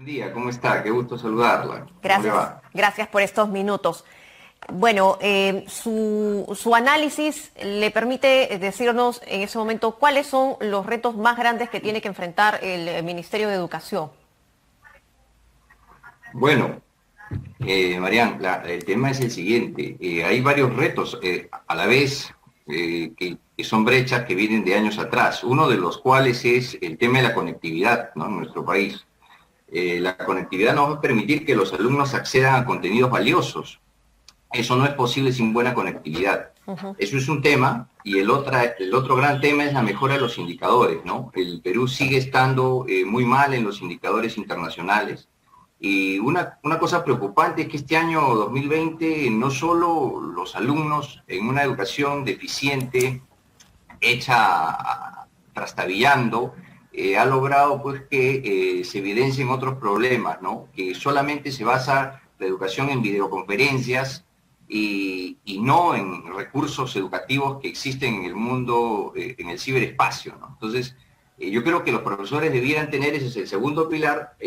Buen día, ¿cómo está? Qué gusto saludarla. ¿Cómo le Gracias, va? gracias por estos minutos. Bueno, su análisis le permite decirnos en ese momento cuáles son los retos más grandes que tiene que enfrentar el Ministerio de Educación. Bueno, Marian, el tema es el siguiente. Hay varios retos a la vez que son brechas que vienen de años atrás. Uno de los cuales es el tema de la conectividad, ¿no? En nuestro país. La conectividad nos va a permitir que los alumnos accedan a contenidos valiosos. Eso no es posible sin buena conectividad. Ujú. Eso es un tema, y el otro gran tema es la mejora de los indicadores, ¿no? El Perú sigue estando muy mal en los indicadores internacionales. Y una cosa preocupante es que este año 2020 no solo los alumnos en una educación deficiente, trastabillando, ha logrado pues que se evidencien otros problemas, ¿no? Que solamente se basa la educación en videoconferencias y no en recursos educativos que existen en el mundo, en el ciberespacio, ¿no? Entonces, yo creo que los profesores debieran tener, ese es el segundo pilar,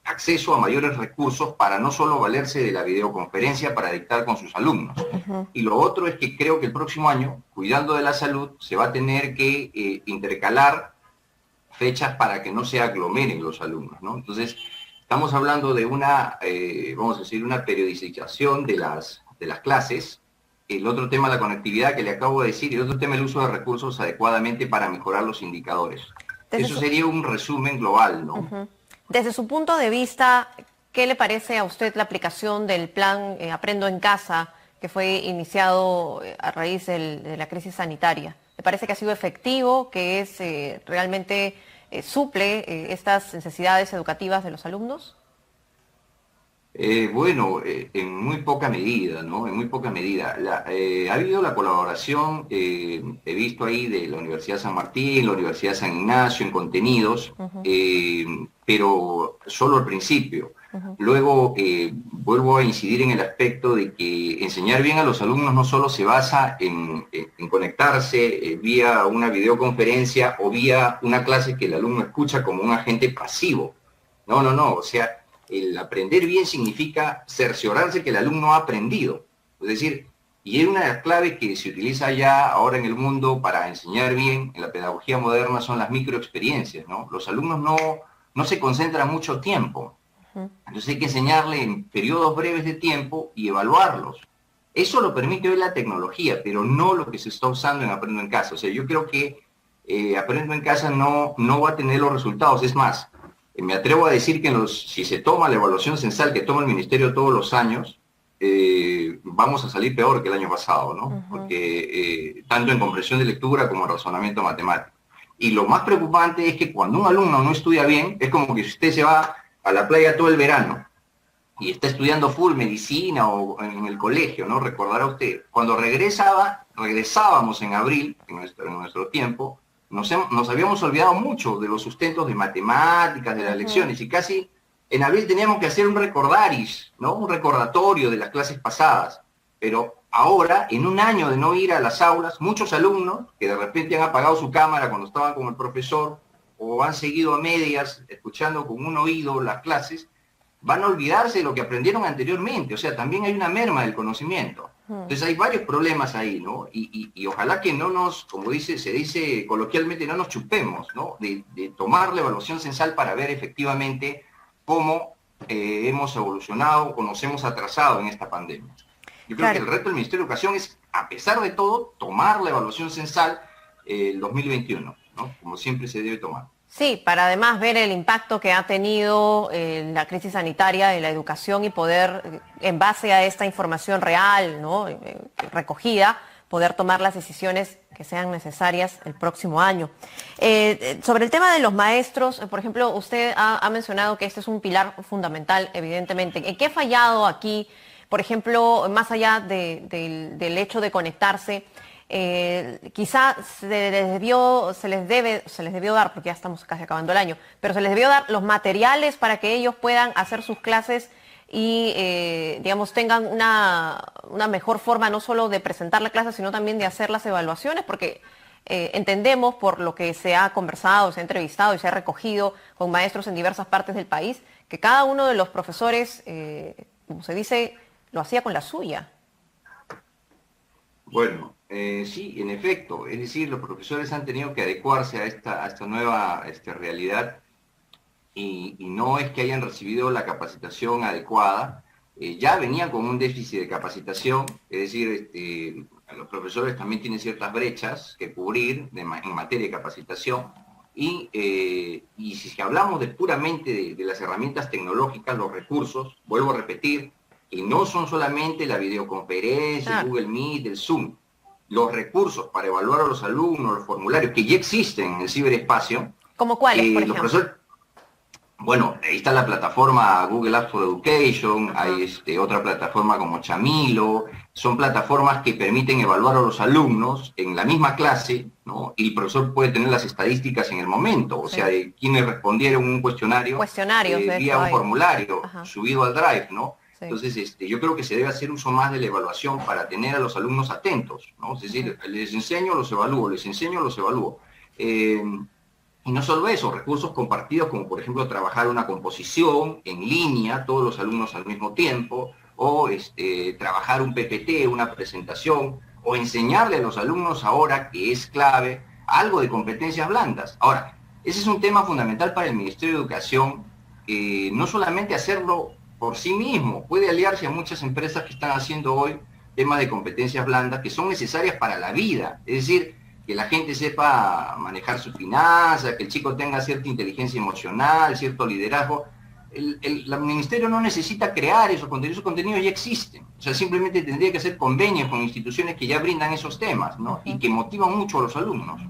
acceso a mayores recursos para no solo valerse de la videoconferencia para dictar con sus alumnos. Ujú. Y lo otro es que creo que el próximo año, cuidando de la salud, se va a tener que intercalar fechas para que no se aglomeren los alumnos, ¿no? Entonces, estamos hablando de vamos a decir, una periodización de las clases. El otro tema, la conectividad que le acabo de decir, y el otro tema, el uso de recursos adecuadamente para mejorar los indicadores. Desde Eso su, sería un resumen global, ¿no? Ujú. Desde su punto de vista, ¿qué le parece a usted la aplicación del plan Aprendo en Casa que fue iniciado a raíz de la crisis sanitaria? ¿Le parece que ha sido efectivo, que es realmente suple estas necesidades educativas de los alumnos? Bueno, en muy poca medida, ¿no? En muy poca medida. Ha habido la colaboración, he visto ahí, de la Universidad San Martín, la Universidad San Ignacio en contenidos, Ujú, pero solo al principio. ujú. Luego, vuelvo a incidir en el aspecto de que enseñar bien a los alumnos no solo se basa en conectarse vía una videoconferencia o vía una clase que el alumno escucha como un agente pasivo. No, no, no. O sea, el aprender bien significa cerciorarse que el alumno ha aprendido. Es decir, y es una de las claves que se utiliza ya ahora en el mundo para enseñar bien en la pedagogía moderna son las microexperiencias, ¿no? Los alumnos no se concentran mucho tiempo. Ujú. Entonces hay que enseñarle en periodos breves de tiempo y evaluarlos. Eso lo permite hoy la tecnología, pero no lo que se está usando en Aprendo en Casa. O sea, yo creo que Aprendo en Casa no va a tener los resultados. Es más, me atrevo a decir que si se toma la evaluación censal que toma el Ministerio todos los años, vamos a salir peor que el año pasado, ¿no? Ujú. Porque tanto en comprensión de lectura como en razonamiento matemático. Y lo más preocupante es que cuando un alumno no estudia bien, es como que si usted se va a la playa todo el verano y está estudiando full medicina o en el colegio, ¿no? Recordará usted, cuando regresábamos en abril, en nuestro tiempo, nos habíamos olvidado mucho de los sustentos de matemáticas, de las Ujú. lecciones, y casi en abril teníamos que hacer un recordaris, ¿no? Un recordatorio de las clases pasadas. Pero ahora, en un año de no ir a las aulas, muchos alumnos que de repente han apagado su cámara cuando estaban con el profesor o han seguido a medias, escuchando con un oído las clases, van a olvidarse de lo que aprendieron anteriormente. O sea, también hay una merma del conocimiento. Ujú. Entonces hay varios problemas ahí, ¿no? Y ojalá que no como se dice coloquialmente, no nos chupemos, ¿no? De tomar la evaluación censal para ver efectivamente cómo hemos evolucionado o nos hemos atrasado en esta pandemia. Yo creo que Claro. el reto del Ministerio de Educación es, a pesar de todo, tomar la evaluación censal el 2021, ¿no? Como siempre se debe tomar. Sí, para además ver el impacto que ha tenido la crisis sanitaria en la educación y poder, en base a esta información real, ¿no? Recogida, poder tomar las decisiones que sean necesarias el próximo año. Sobre el tema de los maestros, por ejemplo, usted ha mencionado que este es un pilar fundamental, evidentemente. ¿En qué ha fallado aquí? Por ejemplo, más allá del hecho de conectarse, quizá se les debió dar, porque ya estamos casi acabando el año, pero se les debió dar los materiales para que ellos puedan hacer sus clases y, digamos, tengan una mejor forma no solo de presentar la clase, sino también de hacer las evaluaciones, porque entendemos por lo que se ha conversado, se ha entrevistado y se ha recogido con maestros en diversas partes del país, que cada uno de los profesores, como se dice, lo hacía con la suya. Bueno, sí, en efecto, es decir, los profesores han tenido que adecuarse a esta nueva realidad y no es que hayan recibido la capacitación adecuada, ya venían con un déficit de capacitación, es decir, los profesores también tienen ciertas brechas que cubrir en materia de capacitación y si hablamos puramente de las herramientas tecnológicas, los recursos, vuelvo a repetir, que no son solamente la videoconferencia, el Google Meet, el Zoom, los recursos para evaluar a los alumnos, los formularios que ya existen en el ciberespacio. ¿Cómo cuáles, por ejemplo? Bueno, ahí está la plataforma Google Apps for Education, hay otra plataforma como Chamilo, son plataformas que permiten evaluar a los alumnos en la misma clase, ¿no? Y el profesor puede tener las estadísticas en el momento, o sea, de quienes respondieron un cuestionario vía un formulario subido al Drive, ¿no? Sí. Entonces, yo creo que se debe hacer uso más de la evaluación para tener a los alumnos atentos, ¿no? Es decir, les enseño, los evalúo, les enseño, los evalúo. Y no solo eso, recursos compartidos como por ejemplo trabajar una composición en línea, todos los alumnos al mismo tiempo, o trabajar un PPT, una presentación, o enseñarle a los alumnos ahora, que es clave, algo de competencias blandas. Ahora, ese es un tema fundamental para el Ministerio de Educación, no solamente hacerlo por sí mismo, puede aliarse a muchas empresas que están haciendo hoy temas de competencias blandas que son necesarias para la vida, es decir, que la gente sepa manejar sus finanzas, que el chico tenga cierta inteligencia emocional, cierto liderazgo. El ministerio no necesita crear esos contenidos ya existen. O sea, simplemente tendría que hacer convenios con instituciones que ya brindan esos temas, ¿no? Y que motivan mucho a los alumnos.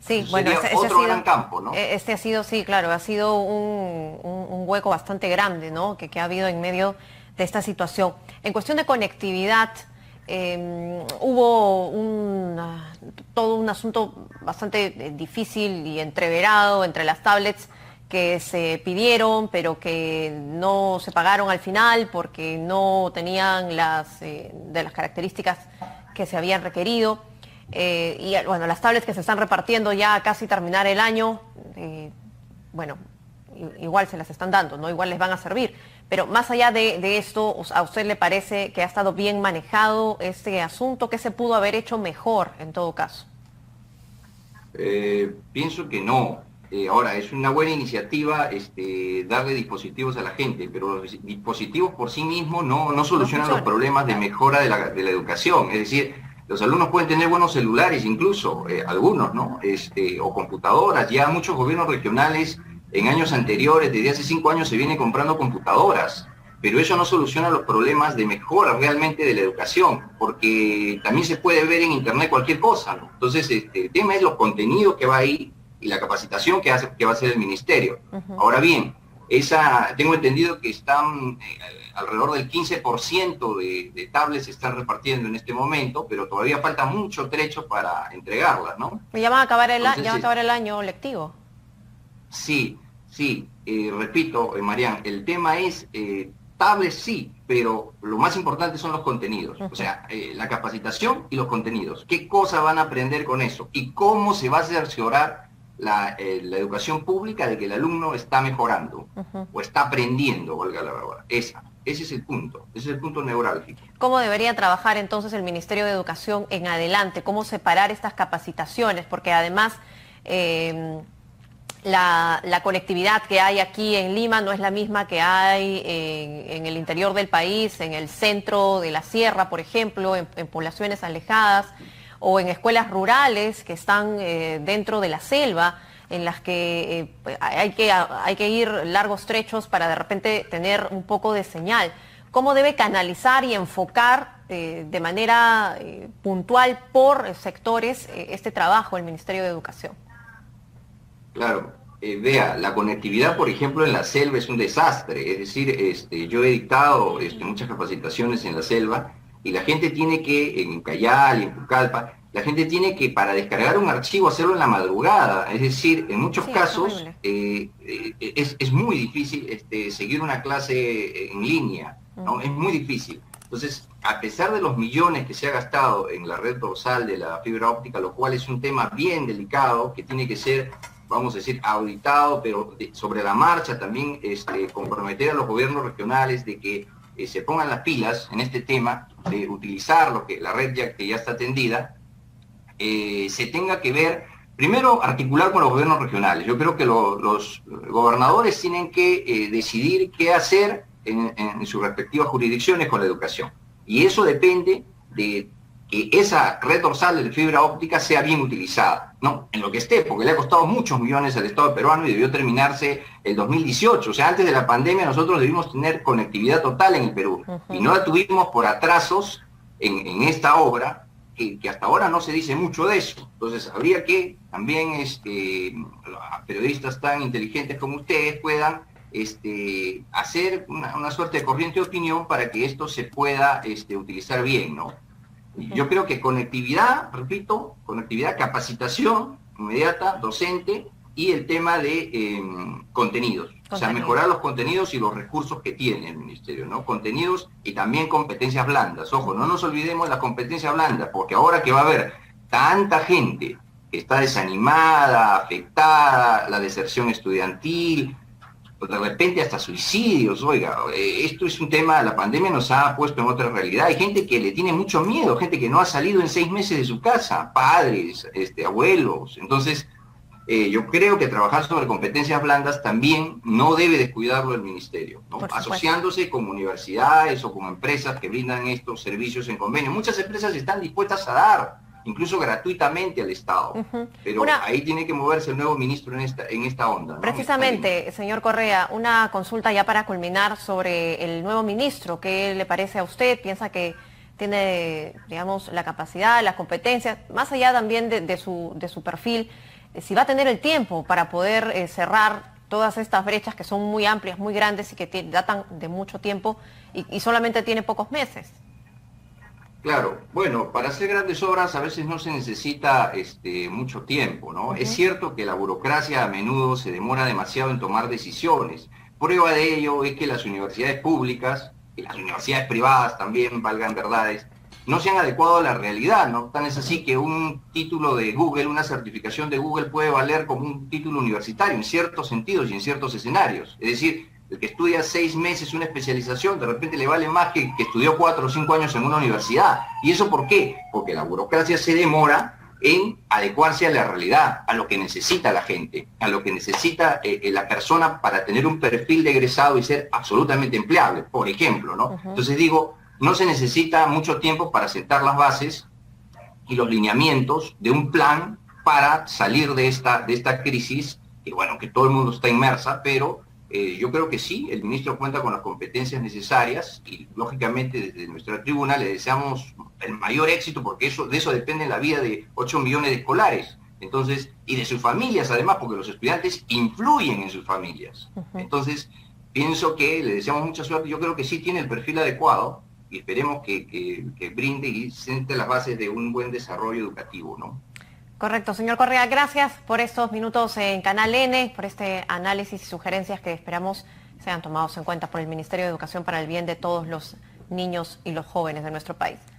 Sí, Eso bueno, sería otro gran campo, ¿no? Este ha sido, sí, claro, ha sido un hueco bastante grande, ¿no? Que ha habido en medio de esta situación. En cuestión de conectividad, hubo todo un asunto bastante difícil y entreverado entre las tablets que se pidieron, pero que no se pagaron al final porque no tenían de las características que se habían requerido. Y bueno, las tablets que se están repartiendo ya a casi terminar el año, bueno, igual se las están dando, ¿no? Igual les van a servir. Pero más allá de esto, ¿a usted le parece que ha estado bien manejado este asunto? ¿Qué se pudo haber hecho mejor en todo caso? Pienso que no. Ahora, es una buena iniciativa darle dispositivos a la gente, pero los dispositivos por sí mismos no solucionan los problemas de mejora de la educación. Es decir, los alumnos pueden tener buenos celulares incluso, algunos, ¿no? O computadoras. Ya muchos gobiernos regionales en años anteriores, desde hace 5 años, se viene comprando computadoras, pero eso no soluciona los problemas de mejora realmente de la educación, porque también se puede ver en internet cualquier cosa, ¿no? Entonces, el tema es los contenidos que va ahí y la capacitación que va a hacer el ministerio. Ahora bien, tengo entendido que están alrededor del 15% de tablets se están repartiendo en este momento, pero todavía falta mucho trecho para entregarlas, ¿no? Ya va a acabar el año lectivo. Sí, repito, Marian, el tema es, tablets sí, pero lo más importante son los contenidos, o sea, la capacitación y los contenidos. ¿Qué cosas van a aprender con eso? ¿Y cómo se va a cerciorar la educación pública de que el alumno está mejorando o está aprendiendo, valga la verdad? Ese es el punto neurálgico. ¿Cómo debería trabajar entonces el Ministerio de Educación en adelante? ¿Cómo separar estas capacitaciones? Porque además la conectividad que hay aquí en Lima no es la misma que hay en el interior del país, en el centro de la sierra, por ejemplo, en poblaciones alejadas, o en escuelas rurales que están dentro de la selva, en las que hay que ir largos trechos para de repente tener un poco de señal. ¿Cómo debe canalizar y enfocar de manera puntual por sectores este trabajo el Ministerio de Educación? Claro, vea, la conectividad, por ejemplo, en la selva es un desastre. Es decir, yo he dictado muchas capacitaciones en la selva y la gente tiene que, en Ucayali, en Pucallpa, la gente tiene que, para descargar un archivo, hacerlo en la madrugada. Es decir, en muchos casos es muy difícil seguir una clase en línea, ¿no? Es muy difícil. Entonces, a pesar de los millones que se ha gastado en la red dorsal de la fibra óptica, lo cual es un tema bien delicado, que tiene que ser vamos a decir, auditado, pero sobre la marcha también comprometer a los gobiernos regionales de que se pongan las pilas en este tema, de utilizar la red que ya está atendida, se tenga que ver, primero articular con los gobiernos regionales. Yo creo que los gobernadores tienen que decidir qué hacer en sus respectivas jurisdicciones con la educación. Y eso depende de que esa red dorsal de fibra óptica sea bien utilizada, ¿no? En lo que esté, porque le ha costado muchos millones al Estado peruano y debió terminarse el 2018. O sea, antes de la pandemia nosotros debimos tener conectividad total en el Perú. Y no la tuvimos por atrasos en esta obra, que hasta ahora no se dice mucho de eso. Entonces habría que también periodistas tan inteligentes como ustedes puedan hacer una suerte de corriente de opinión para que esto se pueda utilizar bien, ¿no? Yo creo que conectividad, repito, conectividad, capacitación inmediata, docente, y el tema de contenidos. O sea, mejorar los contenidos y los recursos que tiene el ministerio, ¿no? Contenidos y también competencias blandas. Ojo, no nos olvidemos las competencias blandas, porque ahora que va a haber tanta gente que está desanimada, afectada, la deserción estudiantil, de repente hasta suicidios, oiga, esto es un tema, la pandemia nos ha puesto en otra realidad. Hay gente que le tiene mucho miedo, gente que no ha salido en 6 meses de su casa, padres, abuelos. Entonces, yo creo que trabajar sobre competencias blandas también no debe descuidarlo el ministerio, ¿no? Asociándose con universidades o con empresas que brindan estos servicios en convenio. Muchas empresas están dispuestas a dar, incluso gratuitamente al Estado. Pero ahí tiene que moverse el nuevo ministro en esta onda, ¿no? Precisamente, señor Correa, una consulta ya para culminar sobre el nuevo ministro. ¿Qué le parece a usted? ¿Piensa que tiene, digamos, la capacidad, las competencias, más allá también de su perfil, si va a tener el tiempo para poder cerrar todas estas brechas que son muy amplias, muy grandes y que datan de mucho tiempo y solamente tiene pocos meses? Claro, bueno, para hacer grandes obras a veces no se necesita mucho tiempo, ¿no? Es cierto que la burocracia a menudo se demora demasiado en tomar decisiones. Prueba de ello es que las universidades públicas y las universidades privadas también, valgan verdades, no se han adecuado a la realidad, ¿no? Tan es así que un título de Google, una certificación de Google puede valer como un título universitario en ciertos sentidos y en ciertos escenarios. Es decir, el que estudia 6 meses una especialización, de repente le vale más que estudió 4 o 5 años en una universidad. ¿Y eso por qué? Porque la burocracia se demora en adecuarse a la realidad, a lo que necesita la gente, a lo que necesita la persona para tener un perfil de egresado y ser absolutamente empleable, por ejemplo, ¿no? Entonces digo, no se necesita mucho tiempo para sentar las bases y los lineamientos de un plan para salir de esta crisis, que bueno, que todo el mundo está inmersa, pero yo creo que sí, el ministro cuenta con las competencias necesarias y lógicamente desde nuestra tribuna le deseamos el mayor éxito porque de eso depende la vida de 8 millones de escolares. Entonces, y de sus familias además, porque los estudiantes influyen en sus familias. Entonces, pienso que le deseamos mucha suerte. Yo creo que sí tiene el perfil adecuado y esperemos que brinde y siente las bases de un buen desarrollo educativo, ¿no? Correcto, señor Correa, gracias por estos minutos en Canal N, por este análisis y sugerencias que esperamos sean tomados en cuenta por el Ministerio de Educación para el bien de todos los niños y los jóvenes de nuestro país.